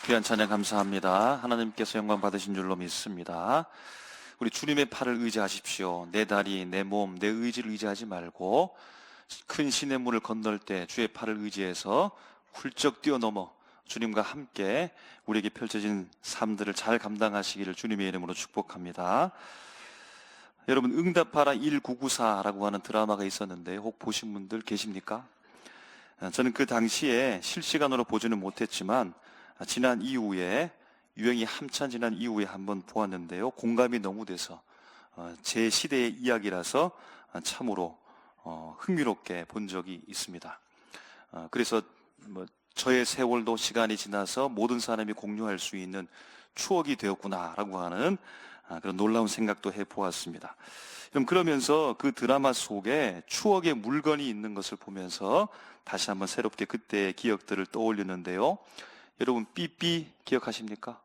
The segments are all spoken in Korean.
귀한 찬양 감사합니다. 하나님께서 영광 받으신 줄로 믿습니다. 우리 주님의 팔을 의지하십시오. 내 다리, 내 몸, 내 의지를 의지하지 말고 큰 신의 문을 건널 때 주의 팔을 의지해서 훌쩍 뛰어넘어 주님과 함께 우리에게 펼쳐진 삶들을 잘 감당하시기를 주님의 이름으로 축복합니다. 여러분, 응답하라 1994라고 하는 드라마가 있었는데 혹 보신 분들 계십니까? 저는 그 당시에 실시간으로 보지는 못했지만 지난 이후에, 유행이 한참 지난 이후에 한번 보았는데요, 공감이 너무 돼서 제 시대의 이야기라서 참으로 흥미롭게 본 적이 있습니다. 그래서 저의 세월도 시간이 지나서 모든 사람이 공유할 수 있는 추억이 되었구나라고 하는 그런 놀라운 생각도 해보았습니다. 그러면서 그 드라마 속에 추억의 물건이 있는 것을 보면서 다시 한번 새롭게 그때의 기억들을 떠올리는데요. 여러분, 삐삐 기억하십니까?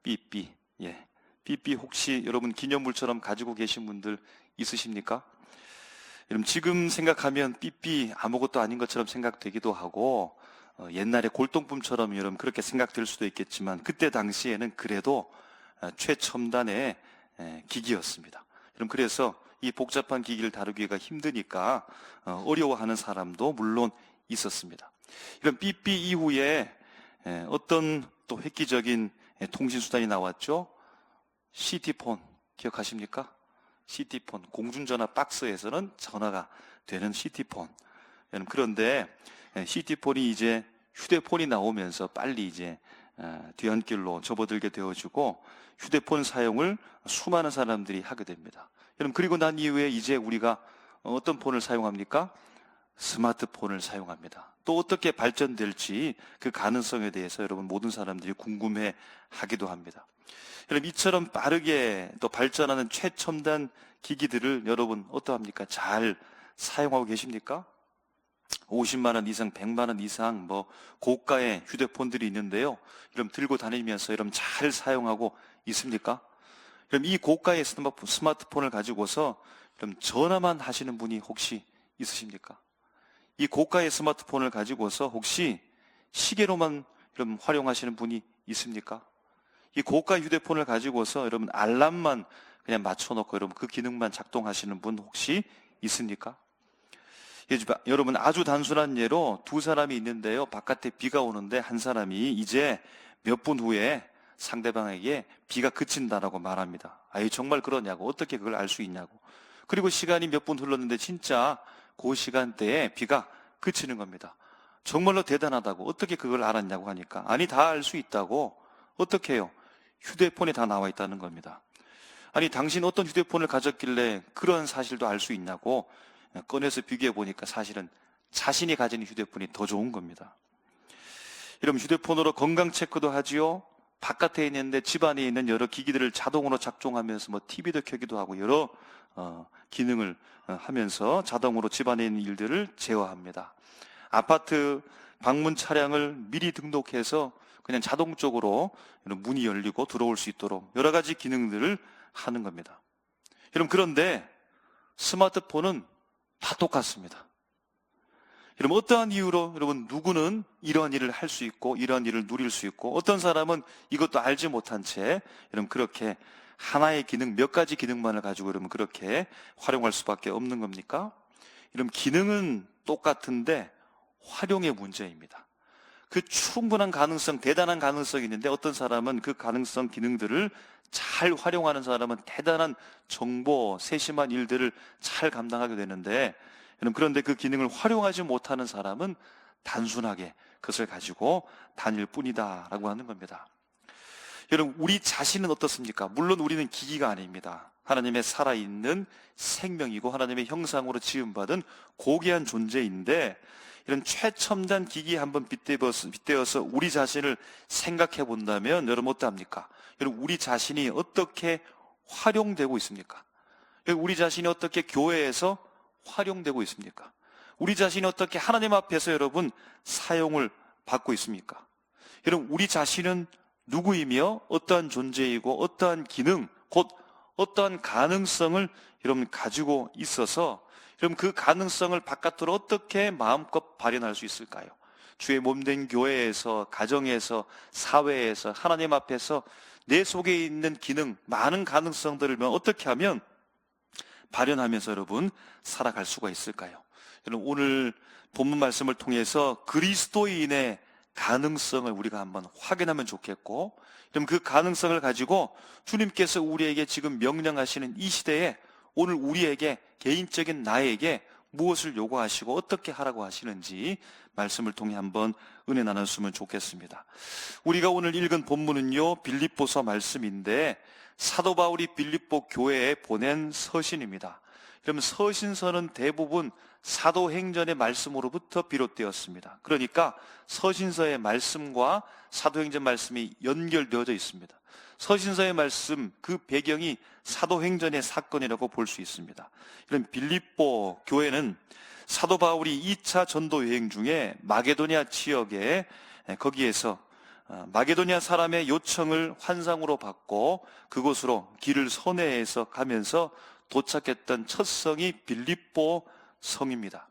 삐삐. 예. 삐삐 혹시 여러분 기념물처럼 가지고 계신 분들 있으십니까? 여러분, 지금 생각하면 삐삐 아무것도 아닌 것처럼 생각되기도 하고 옛날에 골동품처럼 여러분 그렇게 생각될 수도 있겠지만 그때 당시에는 그래도 최첨단의 기기였습니다. 여러분, 그래서 이 복잡한 기기를 다루기가 힘드니까 어려워하는 사람도 물론 있었습니다. 이런 삐삐 이후에 어떤 또 획기적인 통신수단이 나왔죠? CT폰 기억하십니까? CT폰, 공중전화 박스에서는 전화가 되는 CT폰. 그런데 CT폰이 이제 휴대폰이 나오면서 빨리 이제 뒤안길로 접어들게 되어지고 휴대폰 사용을 수많은 사람들이 하게 됩니다. 그리고 난 이후에 이제 우리가 어떤 폰을 사용합니까? 스마트폰을 사용합니다. 또 어떻게 발전될지 그 가능성에 대해서 여러분 모든 사람들이 궁금해 하기도 합니다. 여러분, 이처럼 빠르게 또 발전하는 최첨단 기기들을 여러분 어떠합니까? 잘 사용하고 계십니까? 50만 원 이상, 100만 원 이상 고가의 휴대폰들이 있는데요. 여러분 들고 다니면서 여러분 잘 사용하고 있습니까? 그럼 이 고가의 스마트폰을 가지고서 여러분 전화만 하시는 분이 혹시 있으십니까? 이 고가의 스마트폰을 가지고서 혹시 시계로만 여러분 활용하시는 분이 있습니까? 이 고가 휴대폰을 가지고서 여러분 알람만 그냥 맞춰놓고 여러분 그 기능만 작동하시는 분 혹시 있습니까? 여러분, 아주 단순한 예로 두 사람이 있는데요, 바깥에 비가 오는데 한 사람이 이제 몇 분 후에 상대방에게 비가 그친다라고 말합니다. 아이, 정말 그러냐고, 어떻게 그걸 알 수 있냐고. 그리고 시간이 몇 분 흘렀는데 진짜 그 시간대에 비가 그치는 겁니다. 정말로 대단하다고, 어떻게 그걸 알았냐고 하니까, 아니, 다 알 수 있다고. 어떻게 해요? 휴대폰에 다 나와 있다는 겁니다. 아니, 당신 어떤 휴대폰을 가졌길래 그런 사실도 알 수 있냐고 꺼내서 비교해 보니까 사실은 자신이 가진 휴대폰이 더 좋은 겁니다. 여러분, 휴대폰으로 건강 체크도 하지요. 바깥에 있는데 집 안에 있는 여러 기기들을 자동으로 작동하면서 TV도 켜기도 하고 여러 기능을 하면서 자동으로 집 안에 있는 일들을 제어합니다. 아파트 방문 차량을 미리 등록해서 그냥 자동적으로 문이 열리고 들어올 수 있도록 여러 가지 기능들을 하는 겁니다. 여러분, 그런데 스마트폰은 다 똑같습니다. 여러분, 어떠한 이유로 여러분 누구는 이러한 일을 할 수 있고 이러한 일을 누릴 수 있고 어떤 사람은 이것도 알지 못한 채 여러분 그렇게 하나의 기능, 몇 가지 기능만을 가지고 여러분 그렇게 활용할 수밖에 없는 겁니까? 여러분, 기능은 똑같은데 활용의 문제입니다. 그 충분한 가능성, 대단한 가능성이 있는데 어떤 사람은 그 가능성, 기능들을 잘 활용하는 사람은 대단한 정보, 세심한 일들을 잘 감당하게 되는데, 그런데 그 기능을 활용하지 못하는 사람은 단순하게 그것을 가지고 다닐 뿐이다라고 하는 겁니다. 여러분, 우리 자신은 어떻습니까? 물론 우리는 기기가 아닙니다. 하나님의 살아있는 생명이고 하나님의 형상으로 지음받은 고귀한 존재인데, 이런 최첨단 기기에 한번 빗대어서 우리 자신을 생각해 본다면 여러분 어떠합니까? 여러분, 우리 자신이 어떻게 활용되고 있습니까? 우리 자신이 어떻게 교회에서 활용되고 있습니까? 우리 자신이 어떻게 하나님 앞에서 여러분 사용을 받고 있습니까? 여러분, 우리 자신은 누구이며 어떠한 존재이고 어떠한 기능, 곧 어떠한 가능성을 여러분 가지고 있어서 여러분 그 가능성을 바깥으로 어떻게 마음껏 발현할 수 있을까요? 주의 몸된 교회에서, 가정에서, 사회에서, 하나님 앞에서 내 속에 있는 기능, 많은 가능성들을 어떻게 하면 발현하면서 여러분 살아갈 수가 있을까요? 여러분 오늘 본문 말씀을 통해서 그리스도인의 가능성을 우리가 한번 확인하면 좋겠고, 그럼 그 가능성을 가지고 주님께서 우리에게 지금 명령하시는 이 시대에 오늘 우리에게, 개인적인 나에게 무엇을 요구하시고 어떻게 하라고 하시는지 말씀을 통해 한번 은혜 나눴으면 좋겠습니다. 우리가 오늘 읽은 본문은요, 빌립보서 말씀인데 사도 바울이 빌립보 교회에 보낸 서신입니다. 그러면 서신서는 대부분 사도행전의 말씀으로부터 비롯되었습니다. 그러니까 서신서의 말씀과 사도행전 말씀이 연결되어져 있습니다. 서신서의 말씀, 그 배경이 사도행전의 사건이라고 볼 수 있습니다. 이런 빌립보 교회는 사도 바울이 2차 전도 여행 중에 마게도냐 지역에, 거기에서 마게도냐 사람의 요청을 환상으로 받고 그곳으로 길을 선회해서 가면서 도착했던 첫 성이 빌립보 성입니다.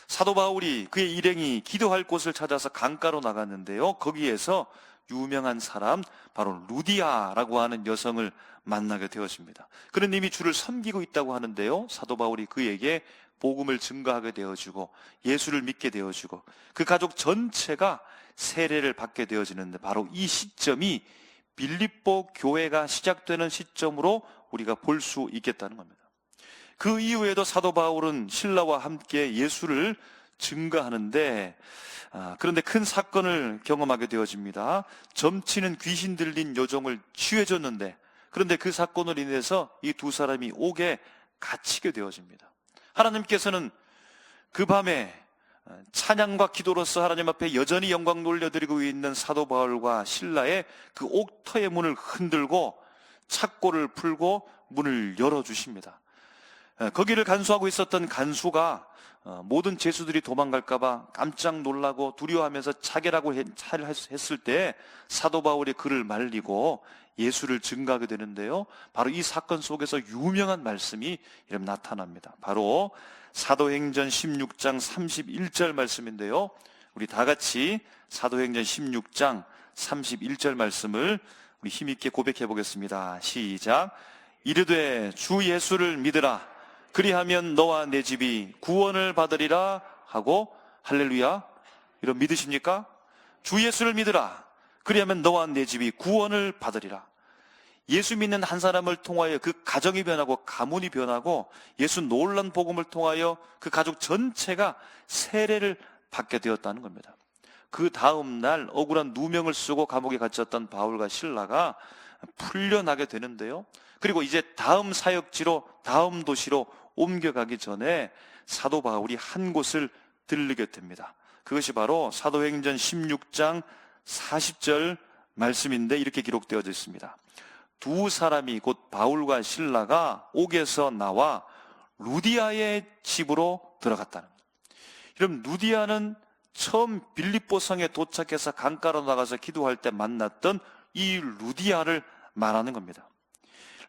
사도 바울이, 그의 일행이 기도할 곳을 찾아서 강가로 나갔는데요, 거기에서 유명한 사람, 바로 루디아라고 하는 여성을 만나게 되었습니다. 그는 이미 주를 섬기고 있다고 하는데요, 사도 바울이 그에게 복음을 증거하게 되어지고 예수를 믿게 되어지고 그 가족 전체가 세례를 받게 되어지는데, 바로 이 시점이 빌립보 교회가 시작되는 시점으로 우리가 볼 수 있겠다는 겁니다. 그 이후에도 사도 바울은 신라와 함께 예수를 증거하는데, 그런데 큰 사건을 경험하게 되어집니다. 점치는 귀신 들린 여종을 취해줬는데, 그런데 그 사건으로 인해서 이 두 사람이 옥에 갇히게 되어집니다. 하나님께서는 그 밤에 찬양과 기도로서 하나님 앞에 여전히 영광 돌려드리고 있는 사도 바울과 신라의 그 옥터의 문을 흔들고 착고를 풀고 문을 열어주십니다. 거기를 간수하고 있었던 간수가 모든 죄수들이 도망갈까봐 깜짝 놀라고 두려워하면서 자결하고 했을 때 사도 바울이 그를 말리고 예수를 증거하게 되는데요, 바로 이 사건 속에서 유명한 말씀이 이렇게 나타납니다. 바로 사도행전 16장 31절 말씀인데요, 우리 다 같이 사도행전 16장 31절 말씀을 우리 힘있게 고백해 보겠습니다. 시작. 이르되 주 예수를 믿으라, 그리하면 너와 내 집이 구원을 받으리라 하고, 할렐루야, 이런 믿으십니까? 주 예수를 믿으라, 그리하면 너와 내 집이 구원을 받으리라. 예수 믿는 한 사람을 통하여 그 가정이 변하고 가문이 변하고, 예수 놀란 복음을 통하여 그 가족 전체가 세례를 받게 되었다는 겁니다. 그 다음 날 억울한 누명을 쓰고 감옥에 갇혔던 바울과 신라가 풀려나게 되는데요, 그리고 이제 다음 사역지로, 다음 도시로 옮겨가기 전에 사도 바울이 한 곳을 들르게 됩니다. 그것이 바로 사도행전 16장 40절 말씀인데 이렇게 기록되어져 있습니다. 두 사람이, 곧 바울과 신라가 옥에서 나와 루디아의 집으로 들어갔다는 거예요. 그럼 루디아는 처음 빌립보 성에 도착해서 강가로 나가서 기도할 때 만났던 이 루디아를 말하는 겁니다.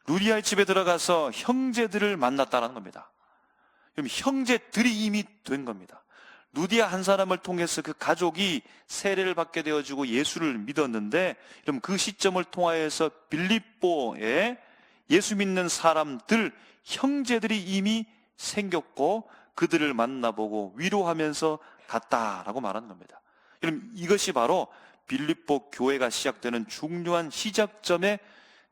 루디아의 집에 들어가서 형제들을 만났다는 겁니다. 그럼 형제들이 이미 된 겁니다. 루디아 한 사람을 통해서 그 가족이 세례를 받게 되어지고 예수를 믿었는데, 그럼 그 시점을 통하여서 빌립보에 예수 믿는 사람들, 형제들이 이미 생겼고 그들을 만나보고 위로하면서 갔다라고 말하는 겁니다. 그럼 이것이 바로 빌립보 교회가 시작되는 중요한 시작점의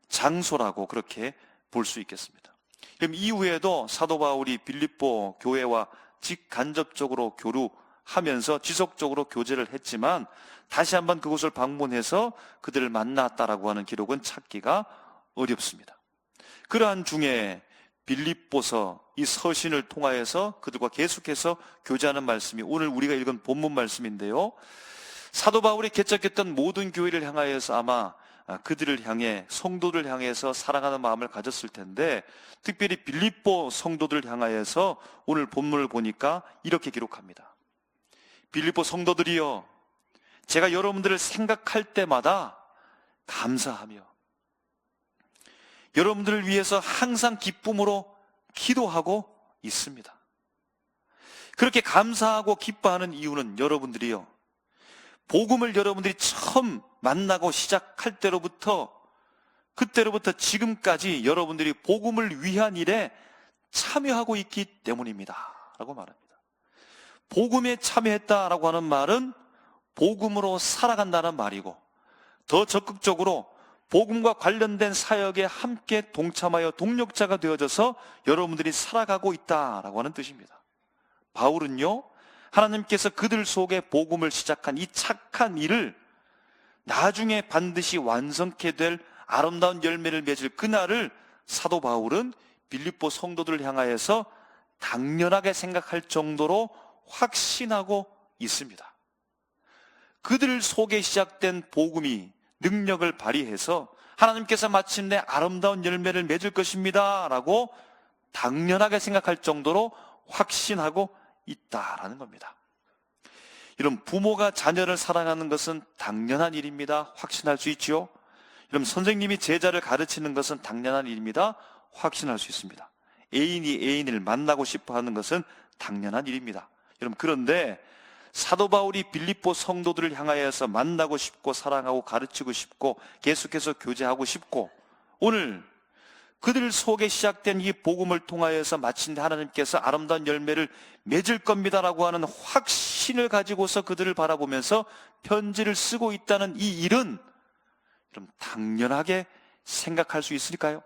장소라고 그렇게 볼 수 있겠습니다. 그럼 이후에도 사도 바울이 빌립보 교회와 직간접적으로 교류하면서 지속적으로 교제를 했지만, 다시 한번 그곳을 방문해서 그들을 만났다라고 하는 기록은 찾기가 어렵습니다. 그러한 중에 빌립보서 이 서신을 통하여서 그들과 계속해서 교제하는 말씀이 오늘 우리가 읽은 본문 말씀인데요, 사도 바울이 개척했던 모든 교회를 향하여서 아마 그들을 향해, 성도들 향해서 사랑하는 마음을 가졌을 텐데, 특별히 빌립보 성도들을 향하여서 오늘 본문을 보니까 이렇게 기록합니다. 빌립보 성도들이여, 제가 여러분들을 생각할 때마다 감사하며 여러분들을 위해서 항상 기쁨으로 기도하고 있습니다. 그렇게 감사하고 기뻐하는 이유는 여러분들이요, 복음을 여러분들이 처음 만나고 시작할 때로부터, 그때로부터 지금까지 여러분들이 복음을 위한 일에 참여하고 있기 때문입니다 라고 말합니다. 복음에 참여했다라고 하는 말은 복음으로 살아간다는 말이고, 더 적극적으로 복음과 관련된 사역에 함께 동참하여 동력자가 되어져서 여러분들이 살아가고 있다라고 하는 뜻입니다. 바울은요, 하나님께서 그들 속에 복음을 시작한 이 착한 일을 나중에 반드시 완성케 될 아름다운 열매를 맺을 그날을 사도 바울은 빌립보 성도들을 향하여서 당연하게 생각할 정도로 확신하고 있습니다. 그들 속에 시작된 복음이 능력을 발휘해서 하나님께서 마침내 아름다운 열매를 맺을 것입니다 라고 당연하게 생각할 정도로 확신하고 있다라는 겁니다. 이런 부모가 자녀를 사랑하는 것은 당연한 일입니다. 확신할 수 있죠. 여러분, 선생님이 제자를 가르치는 것은 당연한 일입니다. 확신할 수 있습니다. 애인이 애인을 만나고 싶어 하는 것은 당연한 일입니다. 여러분, 그런데 사도 바울이 빌립보 성도들을 향하여서 만나고 싶고 사랑하고 가르치고 싶고 계속해서 교제하고 싶고, 오늘 그들 속에 시작된 이 복음을 통하여서 마침내 하나님께서 아름다운 열매를 맺을 겁니다라고 하는 확신을 가지고서 그들을 바라보면서 편지를 쓰고 있다는 이 일은 좀 당연하게 생각할 수 있을까요?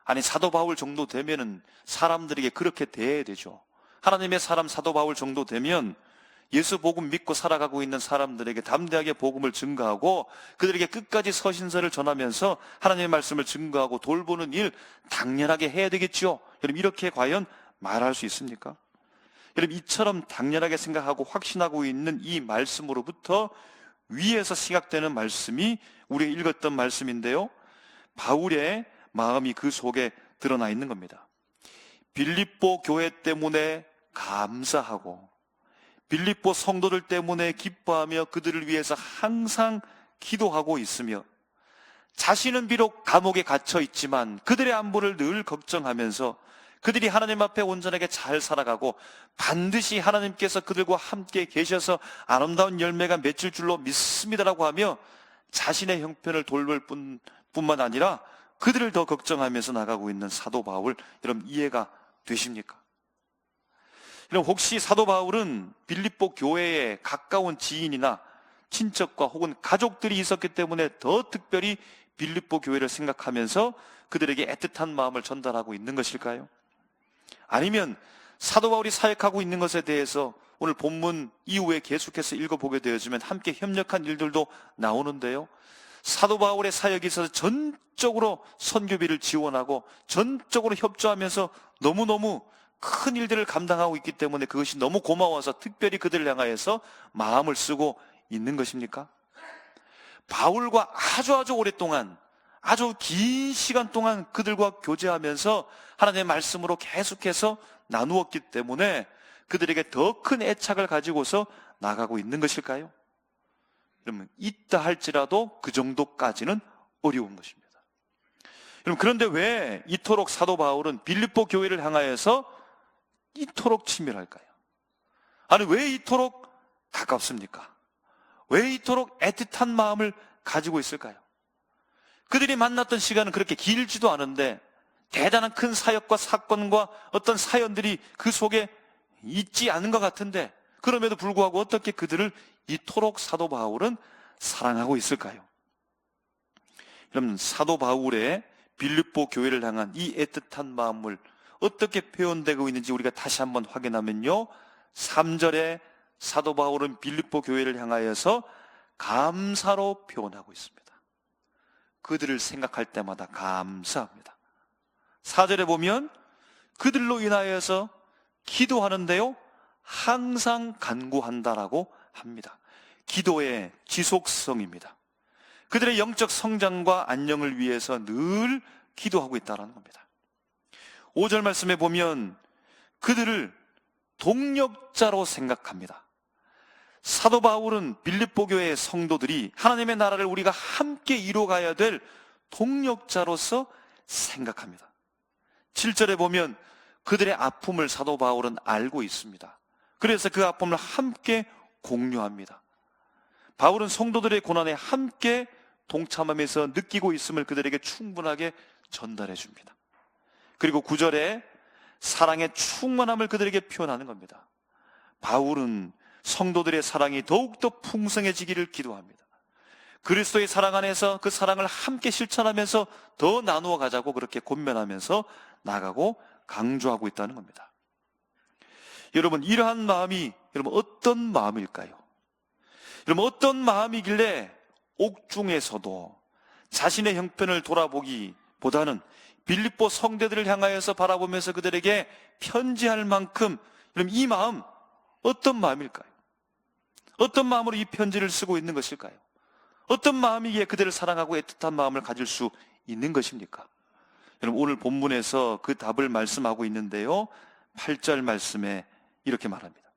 아니, 사도 바울 정도 되면은 사람들에게 그렇게 대해야 되죠. 하나님의 사람 사도 바울 정도 되면 예수 복음 믿고 살아가고 있는 사람들에게 담대하게 복음을 증거하고 그들에게 끝까지 서신서를 전하면서 하나님의 말씀을 증거하고 돌보는 일 당연하게 해야 되겠죠. 여러분, 이렇게 과연 말할 수 있습니까? 여러분, 이처럼 당연하게 생각하고 확신하고 있는 이 말씀으로부터 위에서 시각되는 말씀이 우리가 읽었던 말씀인데요, 바울의 마음이 그 속에 드러나 있는 겁니다. 빌립보 교회 때문에 감사하고 빌립보 성도들 때문에 기뻐하며 그들을 위해서 항상 기도하고 있으며, 자신은 비록 감옥에 갇혀 있지만 그들의 안부를 늘 걱정하면서 그들이 하나님 앞에 온전하게 잘 살아가고 반드시 하나님께서 그들과 함께 계셔서 아름다운 열매가 맺힐 줄로 믿습니다라고 하며 자신의 형편을 돌볼 뿐만 아니라 그들을 더 걱정하면서 나가고 있는 사도 바울, 여러분 이해가 되십니까? 여러분, 혹시 사도 바울은 빌립보 교회에 가까운 지인이나 친척과 혹은 가족들이 있었기 때문에 더 특별히 빌립보 교회를 생각하면서 그들에게 애틋한 마음을 전달하고 있는 것일까요? 아니면 사도 바울이 사역하고 있는 것에 대해서 오늘 본문 이후에 계속해서 읽어보게 되어지면 함께 협력한 일들도 나오는데요, 사도 바울의 사역에 있어서 전적으로 선교비를 지원하고 전적으로 협조하면서 너무너무 큰 일들을 감당하고 있기 때문에 그것이 너무 고마워서 특별히 그들을 향하여서 마음을 쓰고 있는 것입니까? 바울과 아주 오랫동안, 아주 긴 시간 동안 그들과 교제하면서 하나님의 말씀으로 계속해서 나누었기 때문에 그들에게 더 큰 애착을 가지고서 나가고 있는 것일까요? 여러분, 있다 할지라도 그 정도까지는 어려운 것입니다. 여러분, 그런데 왜 이토록 사도 바울은 빌립보 교회를 향하여서 이토록 친밀할까요? 아니, 왜 이토록 가깝습니까? 왜 이토록 애틋한 마음을 가지고 있을까요? 그들이 만났던 시간은 그렇게 길지도 않은데 대단한 큰 사역과 사건과 어떤 사연들이 그 속에 있지 않은 것 같은데, 그럼에도 불구하고 어떻게 그들을 이토록 사도 바울은 사랑하고 있을까요? 여러분, 사도 바울의 빌립보 교회를 향한 이 애틋한 마음을 어떻게 표현되고 있는지 우리가 다시 한번 확인하면요, 3절에 사도 바울은 빌립보 교회를 향하여서 감사로 표현하고 있습니다. 그들을 생각할 때마다 감사합니다. 4절에 보면 그들로 인하여서 기도하는데요, 항상 간구한다라고 합니다. 기도의 지속성입니다. 그들의 영적 성장과 안녕을 위해서 늘 기도하고 있다는 겁니다. 5절 말씀에 보면 그들을 동력자로 생각합니다. 사도 바울은 빌립보 교회의 성도들이 하나님의 나라를 우리가 함께 이루어가야 될 동력자로서 생각합니다. 7절에 보면 그들의 아픔을 사도 바울은 알고 있습니다. 그래서 그 아픔을 함께 공유합니다. 바울은 성도들의 고난에 함께 동참하면서 느끼고 있음을 그들에게 충분하게 전달해 줍니다. 그리고 9절에 사랑의 충만함을 그들에게 표현하는 겁니다. 바울은 성도들의 사랑이 더욱더 풍성해지기를 기도합니다. 그리스도의 사랑 안에서 그 사랑을 함께 실천하면서 더 나누어 가자고 그렇게 권면하면서 나가고 강조하고 있다는 겁니다. 여러분, 이러한 마음이 여러분 어떤 마음일까요? 여러분, 어떤 마음이길래 옥중에서도 자신의 형편을 돌아보기보다는 빌립보 성도들을 향하여서 바라보면서 그들에게 편지할 만큼 여러분 이 마음 어떤 마음일까요? 어떤 마음으로 이 편지를 쓰고 있는 것일까요? 어떤 마음이기에 그들을 사랑하고 애틋한 마음을 가질 수 있는 것입니까? 여러분, 오늘 본문에서 그 답을 말씀하고 있는데요, 8절 말씀에 이렇게 말합니다.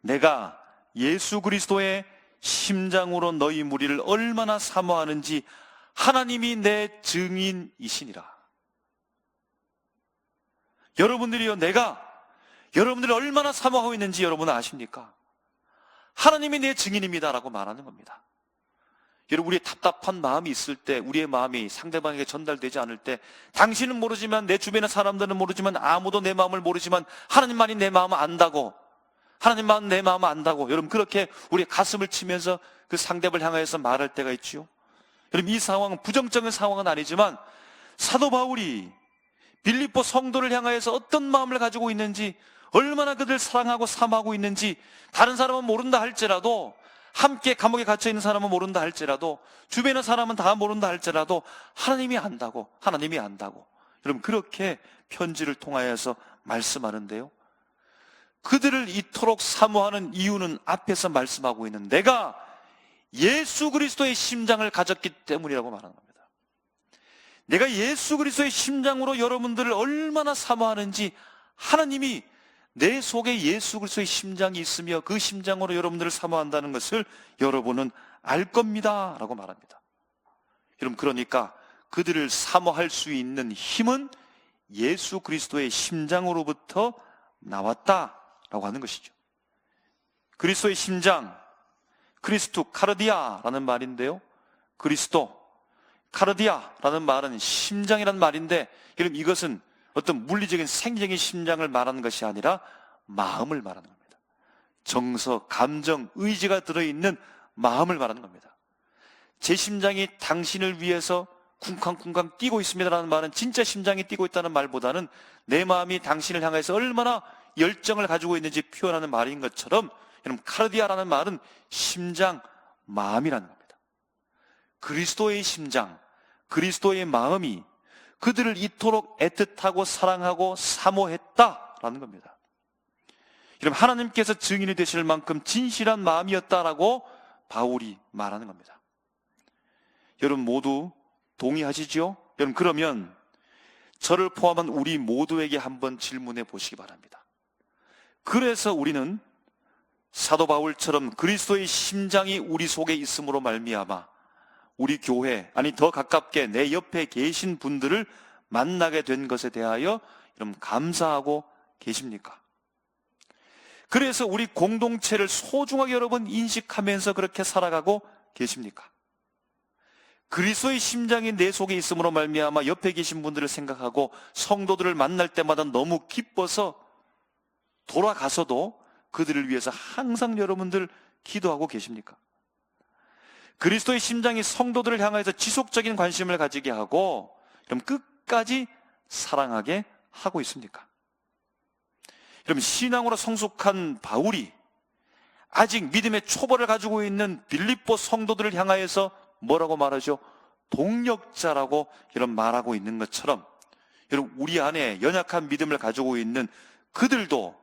내가 예수 그리스도의 심장으로 너희 무리를 얼마나 사모하는지 하나님이 내 증인이시니라. 여러분들이요, 내가 여러분들을 얼마나 사모하고 있는지 여러분은 아십니까? 하나님이 내 증인입니다라고 말하는 겁니다. 여러분, 우리의 답답한 마음이 있을 때, 우리의 마음이 상대방에게 전달되지 않을 때, 당신은 모르지만, 내 주변의 사람들은 모르지만, 아무도 내 마음을 모르지만 하나님만이 내 마음을 안다고, 하나님만 내 마음을 안다고, 여러분 그렇게 우리의 가슴을 치면서 그 상대방을 향해서 말할 때가 있지요. 여러분, 이 상황은 부정적인 상황은 아니지만 사도 바울이 빌립보 성도를 향하여서 어떤 마음을 가지고 있는지, 얼마나 그들 사랑하고 사모하고 있는지 다른 사람은 모른다 할지라도, 함께 감옥에 갇혀있는 사람은 모른다 할지라도, 주변의 사람은 다 모른다 할지라도 하나님이 안다고, 하나님이 안다고 여러분 그렇게 편지를 통하여서 말씀하는데요, 그들을 이토록 사모하는 이유는 앞에서 말씀하고 있는 내가 예수 그리스도의 심장을 가졌기 때문이라고 말하는 겁니다. 내가 예수 그리스도의 심장으로 여러분들을 얼마나 사모하는지 하나님이 내 속에 예수 그리스도의 심장이 있으며 그 심장으로 여러분들을 사모한다는 것을 여러분은 알 겁니다 라고 말합니다. 여러분, 그러니까 그들을 사모할 수 있는 힘은 예수 그리스도의 심장으로부터 나왔다라고 하는 것이죠. 그리스도의 심장, 크리스투 카르디아라는 말인데요, 그리스도 카르디아라는 말은 심장이라는 말인데, 여러분 이것은 어떤 물리적인 생리적인 심장을 말하는 것이 아니라 마음을 말하는 겁니다. 정서, 감정, 의지가 들어있는 마음을 말하는 겁니다. 제 심장이 당신을 위해서 쿵쾅쿵쾅 뛰고 있습니다라는 말은 진짜 심장이 뛰고 있다는 말보다는 내 마음이 당신을 향해서 얼마나 열정을 가지고 있는지 표현하는 말인 것처럼, 여러분 카르디아라는 말은 심장, 마음이라는 겁니다. 그리스도의 심장, 그리스도의 마음이 그들을 이토록 애틋하고 사랑하고 사모했다라는 겁니다. 여러분, 하나님께서 증인이 되실 만큼 진실한 마음이었다라고 바울이 말하는 겁니다. 여러분 모두 동의하시죠? 여러분, 그러면 저를 포함한 우리 모두에게 한번 질문해 보시기 바랍니다. 그래서 우리는 사도 바울처럼 그리스도의 심장이 우리 속에 있음으로 말미암아 우리 교회, 아니 더 가깝게 내 옆에 계신 분들을 만나게 된 것에 대하여 여러분 감사하고 계십니까? 그래서 우리 공동체를 소중하게 여러분 인식하면서 그렇게 살아가고 계십니까? 그리스도의 심장이 내 속에 있음으로 말미암아 옆에 계신 분들을 생각하고 성도들을 만날 때마다 너무 기뻐서 돌아가서도 그들을 위해서 항상 여러분들 기도하고 계십니까? 그리스도의 심장이 성도들을 향해서 지속적인 관심을 가지게 하고 그럼 끝까지 사랑하게 하고 있습니까? 여러분, 신앙으로 성숙한 바울이 아직 믿음의 초보를 가지고 있는 빌립보 성도들을 향하여서 뭐라고 말하죠? 동력자라고 이런 말하고 있는 것처럼, 여러분 우리 안에 연약한 믿음을 가지고 있는 그들도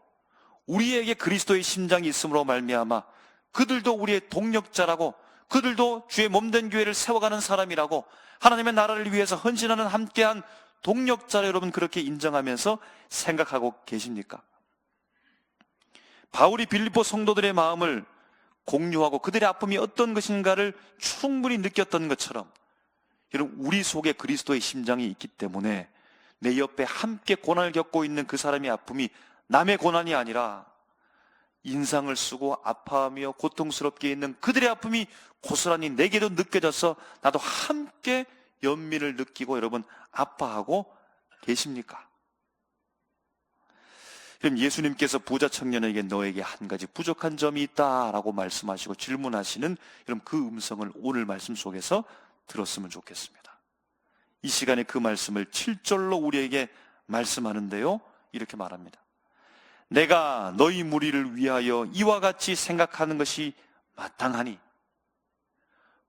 우리에게 그리스도의 심장이 있음으로 말미암아 그들도 우리의 동력자라고, 그들도 주의 몸된 교회를 세워가는 사람이라고, 하나님의 나라를 위해서 헌신하는 함께한 동력자를 여러분 그렇게 인정하면서 생각하고 계십니까? 바울이 빌립보 성도들의 마음을 공유하고 그들의 아픔이 어떤 것인가를 충분히 느꼈던 것처럼, 여러분 우리 속에 그리스도의 심장이 있기 때문에 내 옆에 함께 고난을 겪고 있는 그 사람의 아픔이 남의 고난이 아니라 인상을 쓰고 아파하며 고통스럽게 있는 그들의 아픔이 고스란히 내게도 느껴져서 나도 함께 연민을 느끼고 여러분 아파하고 계십니까? 그럼 예수님께서 부자 청년에게 너에게 한 가지 부족한 점이 있다라고 말씀하시고 질문하시는 여러분 그 음성을 오늘 말씀 속에서 들었으면 좋겠습니다. 이 시간에 그 말씀을 7절로 우리에게 말씀하는데요, 이렇게 말합니다. 내가 너희 무리를 위하여 이와 같이 생각하는 것이 마땅하니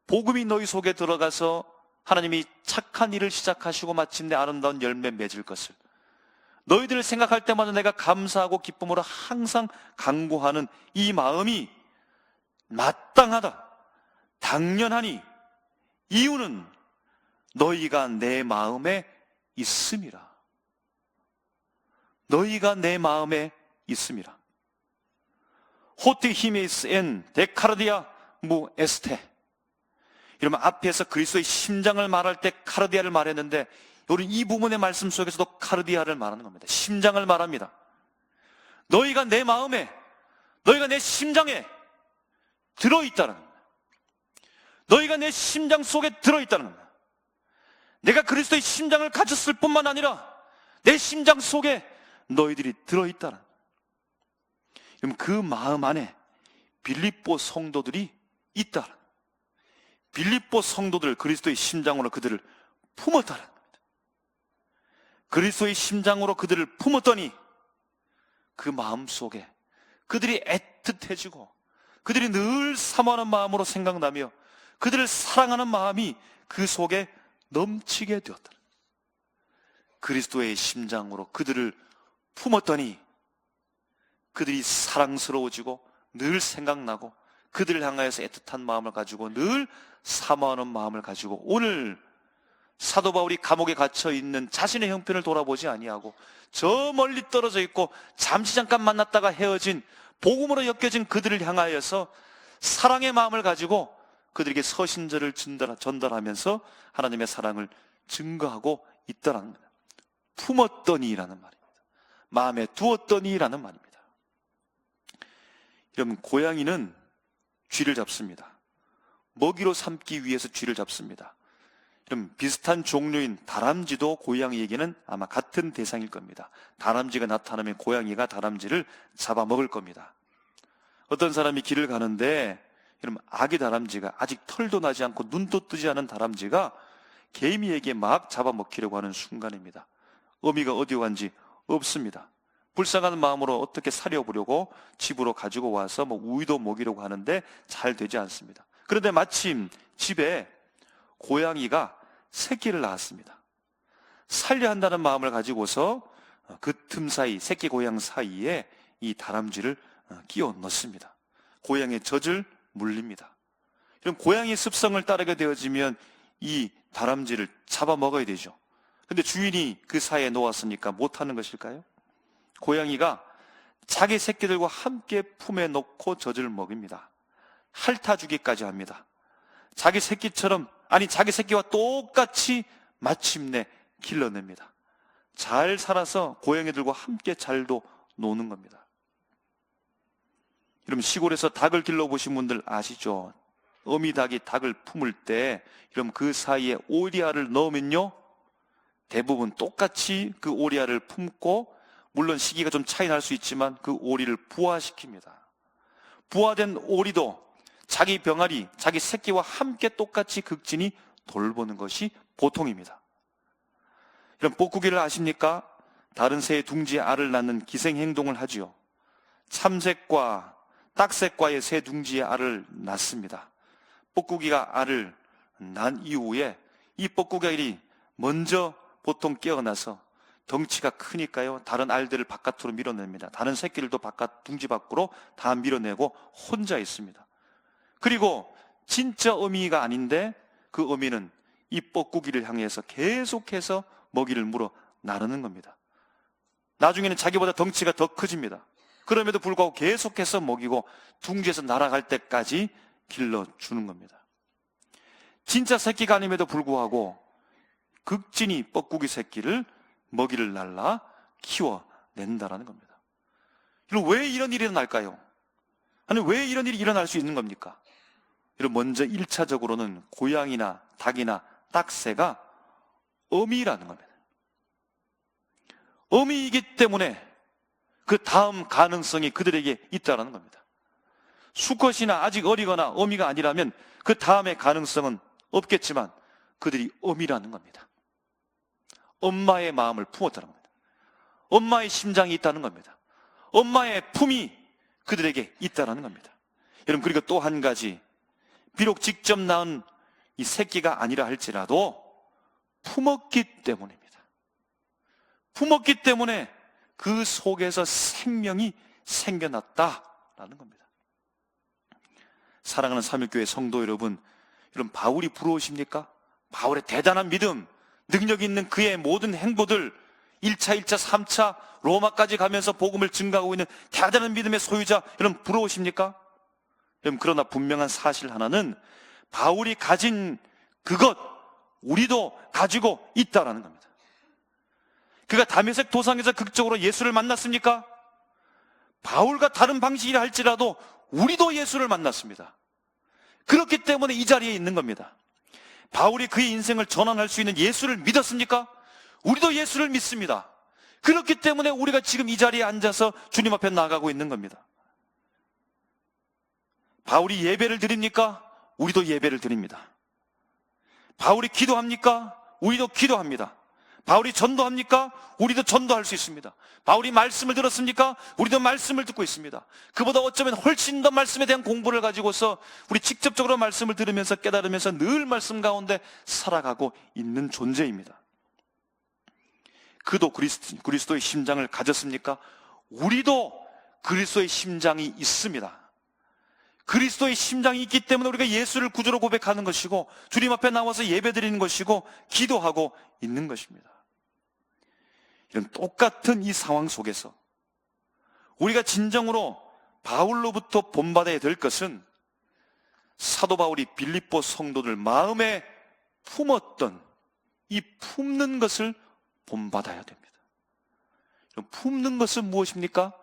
복음이 너희 속에 들어가서 하나님이 착한 일을 시작하시고 마침내 아름다운 열매 맺을 것을 너희들을 생각할 때마다 내가 감사하고 기쁨으로 항상 간구하는 이 마음이 마땅하다, 당연하니 이유는 너희가 내 마음에 있음이라. 너희가 내 마음에 있음이라. 호티 히메스 엔 데카르디아 무 에스테. 이러면 앞에서 그리스도의 심장을 말할 때 카르디아를 말했는데 우리 이 부분의 말씀 속에서도 카르디아를 말하는 겁니다. 심장을 말합니다. 너희가 내 마음에, 너희가 내 심장에 들어있다는 겁니다. 너희가 내 심장 속에 들어있다는 겁니다. 내가 그리스도의 심장을 가졌을 뿐만 아니라 내 심장 속에 너희들이 들어있다는 겁니다. 그럼 그 마음 안에 빌립보 성도들이 있다는 겁니다. 빌립보 성도들 그리스도의 심장으로 그들을 품었다는 겁니다. 그리스도의 심장으로 그들을 품었더니 그 마음 속에 그들이 애틋해지고 그들이 늘 사모하는 마음으로 생각나며 그들을 사랑하는 마음이 그 속에 넘치게 되었다. 그리스도의 심장으로 그들을 품었더니 그들이 사랑스러워지고 늘 생각나고 그들을 향하여서 애틋한 마음을 가지고 늘 사모하는 마음을 가지고 오늘 사도 바울이 감옥에 갇혀 있는 자신의 형편을 돌아보지 아니하고 저 멀리 떨어져 있고 잠시 잠깐 만났다가 헤어진 복음으로 엮여진 그들을 향하여서 사랑의 마음을 가지고 그들에게 서신절을 전달하면서 하나님의 사랑을 증거하고 있다는 거예요. 품었더니라는 말입니다. 마음에 두었더니라는 말입니다. 여러분, 고양이는 쥐를 잡습니다. 먹이로 삼기 위해서 쥐를 잡습니다. 그럼 비슷한 종류인 다람쥐도 고양이에게는 아마 같은 대상일 겁니다. 다람쥐가 나타나면 고양이가 다람쥐를 잡아먹을 겁니다. 어떤 사람이 길을 가는데 여러분, 아기 다람쥐가 아직 털도 나지 않고 눈도 뜨지 않은 다람쥐가 개미에게 막 잡아먹히려고 하는 순간입니다. 어미가 어디 간지 없습니다. 불쌍한 마음으로 어떻게 사려보려고 집으로 가지고 와서 우유도 먹이려고 하는데 잘 되지 않습니다. 그런데 마침 집에 고양이가 새끼를 낳았습니다. 살려 한다는 마음을 가지고서 그 틈 사이, 새끼 고양 사이에 이 다람쥐를 끼워 넣습니다. 고양이의 젖을 물립니다. 그럼 고양이의 습성을 따르게 되어지면 이 다람쥐를 잡아먹어야 되죠. 근데 주인이 그 사이에 놓았으니까 못하는 것일까요? 고양이가 자기 새끼들과 함께 품에 넣고 젖을 먹입니다. 핥아주기까지 합니다. 자기 새끼처럼, 아니 자기 새끼와 똑같이 마침내 길러냅니다. 잘 살아서 고양이들과 함께 잘도 노는 겁니다. 여러분, 시골에서 닭을 길러보신 분들 아시죠? 어미닭이 닭을 품을 때 여러분 그 사이에 오리알을 넣으면요 대부분 똑같이 그 오리알을 품고, 물론 시기가 좀 차이 날 수 있지만 그 오리를 부화시킵니다. 부화된 오리도 자기 병아리, 자기 새끼와 함께 똑같이 극진히 돌보는 것이 보통입니다. 이런 뻐꾸기를 아십니까? 다른 새의 둥지에 알을 낳는 기생행동을 하지요. 참새과 딱새과의 새 둥지에 알을 낳습니다. 뻐꾸기가 알을 낳은 이후에 이 뻐꾸기들이 먼저 보통 깨어나서 덩치가 크니까요 다른 알들을 바깥으로 밀어냅니다. 다른 새끼들도 바깥 둥지 밖으로 다 밀어내고 혼자 있습니다. 그리고 진짜 어미가 아닌데 그 어미는 이 뻐꾸기를 향해서 계속해서 먹이를 물어 나르는 겁니다. 나중에는 자기보다 덩치가 더 커집니다. 그럼에도 불구하고 계속해서 먹이고 둥지에서 날아갈 때까지 길러주는 겁니다. 진짜 새끼가 아님에도 불구하고 극진히 뻐꾸기 새끼를 먹이를 날라 키워낸다라는 겁니다. 왜 이런 일이 날까요? 아니, 왜 이런 일이 일어날 수 있는 겁니까? 여러분, 먼저 1차적으로는 고양이나 닭이나 딱새가 어미라는 겁니다. 어미이기 때문에 그 다음 가능성이 그들에게 있다는 겁니다. 수컷이나 아직 어리거나 어미가 아니라면 그 다음의 가능성은 없겠지만 그들이 어미라는 겁니다. 엄마의 마음을 품었다는 겁니다. 엄마의 심장이 있다는 겁니다. 엄마의 품이 그들에게 있다는 겁니다. 여러분, 그리고 또 한 가지, 비록 직접 낳은 이 새끼가 아니라 할지라도 품었기 때문입니다. 품었기 때문에 그 속에서 생명이 생겨났다라는 겁니다. 사랑하는 삼일교회 성도 여러분, 바울이 부러우십니까? 바울의 대단한 믿음, 능력 있는 그의 모든 행보들, 1차, 2차, 3차 로마까지 가면서 복음을 증가하고 있는 대단한 믿음의 소유자, 여러분 부러우십니까? 여러분, 그러나 분명한 사실 하나는 바울이 가진 그것 우리도 가지고 있다라는 겁니다. 그가 다메섹 도상에서 극적으로 예수를 만났습니까? 바울과 다른 방식이라 할지라도 우리도 예수를 만났습니다. 그렇기 때문에 이 자리에 있는 겁니다. 바울이 그의 인생을 전환할 수 있는 예수를 믿었습니까? 우리도 예수를 믿습니다. 그렇기 때문에 우리가 지금 이 자리에 앉아서 주님 앞에 나가고 있는 겁니다. 바울이 예배를 드립니까? 우리도 예배를 드립니다. 바울이 기도합니까? 우리도 기도합니다. 바울이 전도합니까? 우리도 전도할 수 있습니다. 바울이 말씀을 들었습니까? 우리도 말씀을 듣고 있습니다. 그보다 어쩌면 훨씬 더 말씀에 대한 공부를 가지고서 우리 직접적으로 말씀을 들으면서 깨달으면서 늘 말씀 가운데 살아가고 있는 존재입니다. 그도 그리스도의 심장을 가졌습니까? 우리도 그리스도의 심장이 있습니다. 그리스도의 심장이 있기 때문에 우리가 예수를 구주로 고백하는 것이고 주님 앞에 나와서 예배드리는 것이고 기도하고 있는 것입니다. 이런 똑같은 이 상황 속에서 우리가 진정으로 바울로부터 본받아야 될 것은 사도 바울이 빌립보 성도들 마음에 품었던 이 품는 것을 본받아야 됩니다. 품는 것은 무엇입니까?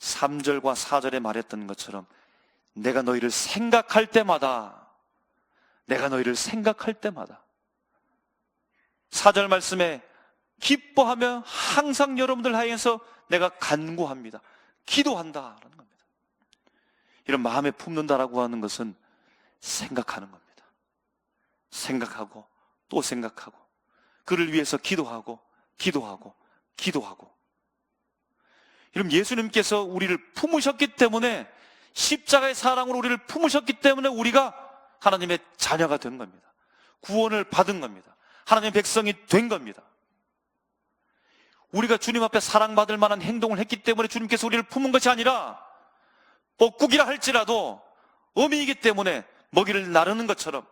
3절과 4절에 말했던 것처럼 내가 너희를 생각할 때마다 4절 말씀에 기뻐하며 항상 여러분들 하에서 내가 간구합니다. 기도한다라는 겁니다. 이런 마음에 품는다라고 하는 것은 생각하는 겁니다. 생각하고 또 생각하고 그를 위해서 기도하고 여러분, 예수님께서 우리를 품으셨기 때문에 십자가의 사랑으로 우리를 품으셨기 때문에 우리가 하나님의 자녀가 된 겁니다. 구원을 받은 겁니다. 하나님의 백성이 된 겁니다. 우리가 주님 앞에 사랑받을 만한 행동을 했기 때문에 주님께서 우리를 품은 것이 아니라 뻐꾸기라 할지라도 어미이기 때문에 먹이를 나르는 것처럼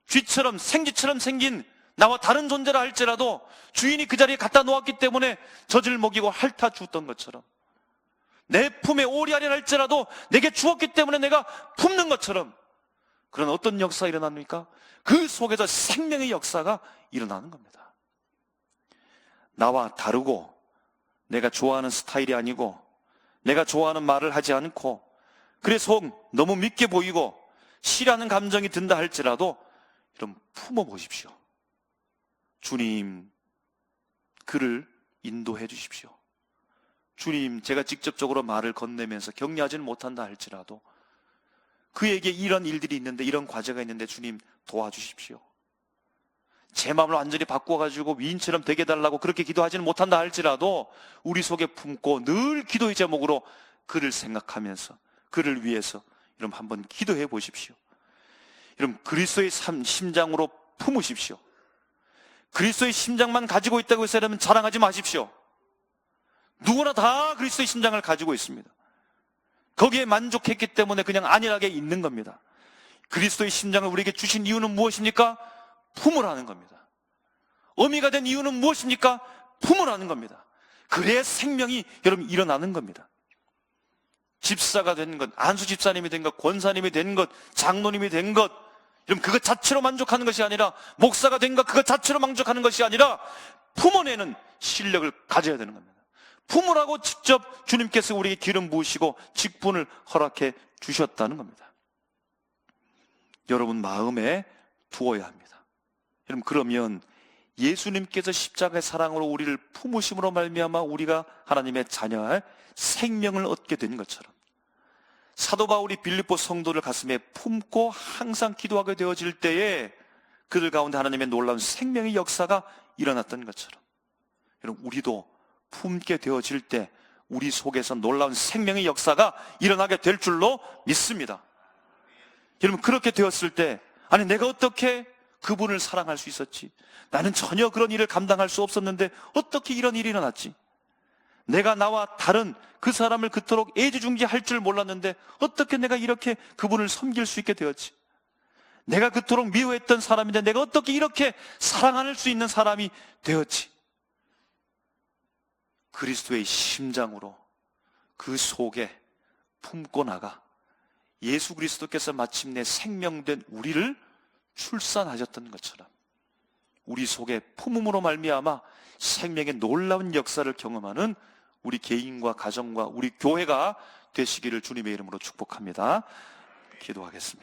쥐처럼 생쥐처럼 생긴 나와 다른 존재라 할지라도 주인이 그 자리에 갖다 놓았기 때문에 젖을 먹이고 핥아 주었던 것처럼 내 품에 오리알이 할지라도 내게 주었기 때문에 내가 품는 것처럼 그런 어떤 역사가 일어납니까? 그 속에서 생명의 역사가 일어나는 겁니다. 나와 다르고 내가 좋아하는 스타일이 아니고 내가 좋아하는 말을 하지 않고 그래서 너무 밉게 보이고 싫어하는 감정이 든다 할지라도 여러분 품어보십시오. 주님, 그를 인도해 주십시오. 주님, 제가 직접적으로 말을 건네면서 격려하지는 못한다 할지라도 그에게 이런 일들이 있는데 이런 과제가 있는데 주님 도와주십시오. 제 마음을 완전히 바꿔가지고 위인처럼 되게 해달라고 그렇게 기도하지는 못한다 할지라도 우리 속에 품고 늘 기도의 제목으로 그를 생각하면서 그를 위해서 여러분 한번 기도해 보십시오. 여러분 그리스도의 심장으로 품으십시오. 그리스도의 심장만 가지고 있다고 해서 여러분 자랑하지 마십시오. 누구나 다 그리스도의 심장을 가지고 있습니다. 거기에 만족했기 때문에 그냥 안일하게 있는 겁니다. 그리스도의 심장을 우리에게 주신 이유는 무엇입니까? 품으라는 겁니다. 어미가 된 이유는 무엇입니까? 품으라는 겁니다. 그래야 생명이 여러분 일어나는 겁니다. 집사가 된 것, 안수 집사님이 된 것, 권사님이 된 것, 장로님이 된 것, 여러분 그것 자체로 만족하는 것이 아니라 목사가 된 것 그것 자체로 만족하는 것이 아니라 품어내는 실력을 가져야 되는 겁니다. 품으라고 직접 주님께서 우리에게 기름 부으시고 직분을 허락해 주셨다는 겁니다. 여러분 마음에 두어야 합니다. 여러분, 그러면 예수님께서 십자가의 사랑으로 우리를 품으심으로 말미암아 우리가 하나님의 자녀의 생명을 얻게 된 것처럼, 사도 바울이 빌립보 성도를 가슴에 품고 항상 기도하게 되어질 때에 그들 가운데 하나님의 놀라운 생명의 역사가 일어났던 것처럼, 여러분 우리도 품게 되어질 때 우리 속에서 놀라운 생명의 역사가 일어나게 될 줄로 믿습니다. 여러분, 그렇게 되었을 때, 아니 내가 어떻게 그분을 사랑할 수 있었지? 나는 전혀 그런 일을 감당할 수 없었는데 어떻게 이런 일이 일어났지? 내가 나와 다른 그 사람을 그토록 애지중지할 줄 몰랐는데 어떻게 내가 이렇게 그분을 섬길 수 있게 되었지? 내가 그토록 미워했던 사람인데 내가 어떻게 이렇게 사랑할 수 있는 사람이 되었지? 그리스도의 심장으로 그 속에 품고 나가 예수 그리스도께서 마침내 생명된 우리를 출산하셨던 것처럼 우리 속에 품음으로 말미암아 생명의 놀라운 역사를 경험하는 우리 개인과 가정과 우리 교회가 되시기를 주님의 이름으로 축복합니다. 기도하겠습니다.